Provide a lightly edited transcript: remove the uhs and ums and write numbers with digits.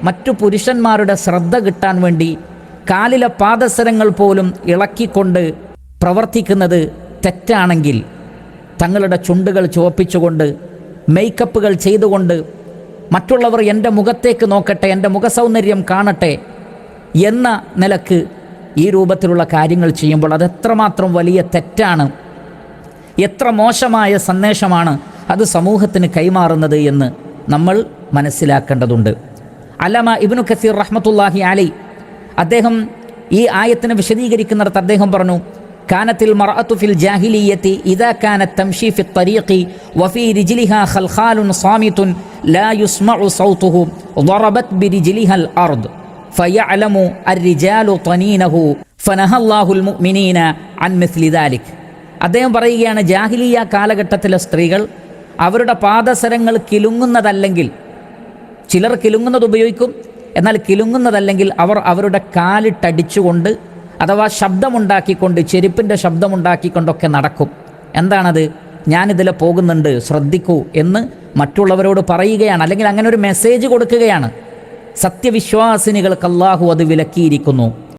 മറ്റു പുരുഷന്മാരുടെ ശ്രദ്ധ കിട്ടാൻ വേണ്ടി കാലിലെ പാദസരങ്ങൾ പോലും ഇളക്കിക്കൊണ്ട് പ്രവർത്തിക്കുന്നത് തെറ്റാണെങ്കിൽ, തങ്ങളുടെ ചുണ്ടുകൾ ചുവപ്പിച്ചുകൊണ്ട് മേക്കപ്പുകൾ ചെയ്തുകൊണ്ട് മറ്റുള്ളവർ എൻ്റെ മുഖത്തേക്ക് നോക്കട്ടെ, എൻ്റെ മുഖസൗന്ദര്യം കാണട്ടെ എന്ന നിലക്ക് ഈ രൂപത്തിലുള്ള കാര്യങ്ങൾ ചെയ്യുമ്പോൾ അതെത്രമാത്രം വലിയ തെറ്റാണ്, എത്ര മോശമായ സന്ദേശമാണ് അത് സമൂഹത്തിന് കൈമാറുന്നത് എന്ന് നമ്മൾ മനസ്സിലാക്കേണ്ടതുണ്ട്. അല്ലമ ഇബ്നു കസീർ റഹ്മത്തുള്ളാഹി അലൈഹി അദ്ദേഹം ഈ ആയത്തിനെ വിശദീകരിക്കുന്നിടത്ത് അദ്ദേഹം പറഞ്ഞു, കാനത്തിൽ മർഅത്തു ഫിൽ ജാഹിലിയ്യത്തി ഇദാ കാനത് തംശി ഫി ത്വരീഖി വഫി റിജ്ലിഹാ ഖൽഖാലുൻ സാമിതുൻ ലാ യുസ്മഉ സൗതുഹു ളറബത് ബിരിജ്ലിഹാൽ അർദ് ഫയഅലമു അർരിജാലു തനീനഹു ഫനഹല്ലാഹുൽ മുഅ്മിനീന അൻ മിസ്ലി ദാലിക്. അദ്ദേഹം പറയുകയാണ്, ജാഹിലിയ കാലഘട്ടത്തിലെ സ്ത്രീകൾ അവരുടെ പാദസരങ്ങൾ കിലുങ്ങുന്നതല്ലെങ്കിൽ, ചിലർ കിലുങ്ങുന്നത് ഉപയോഗിക്കും, എന്നാൽ കിലുങ്ങുന്നതല്ലെങ്കിൽ അവർ അവരുടെ കാലിട്ടടിച്ചുകൊണ്ട് അഥവാ ശബ്ദമുണ്ടാക്കിക്കൊണ്ട്, ചെരുപ്പിൻ്റെ ശബ്ദമുണ്ടാക്കിക്കൊണ്ടൊക്കെ നടക്കും. എന്താണത്? ഞാനിതിലെ പോകുന്നുണ്ട്, ശ്രദ്ധിക്കൂ എന്ന് മറ്റുള്ളവരോട് പറയുകയാണ്, അല്ലെങ്കിൽ അങ്ങനെ ഒരു മെസ്സേജ് കൊടുക്കുകയാണ്. സത്യവിശ്വാസിനികൾക്ക് അല്ലാഹു അത് വിലക്കിയിരിക്കുന്നു.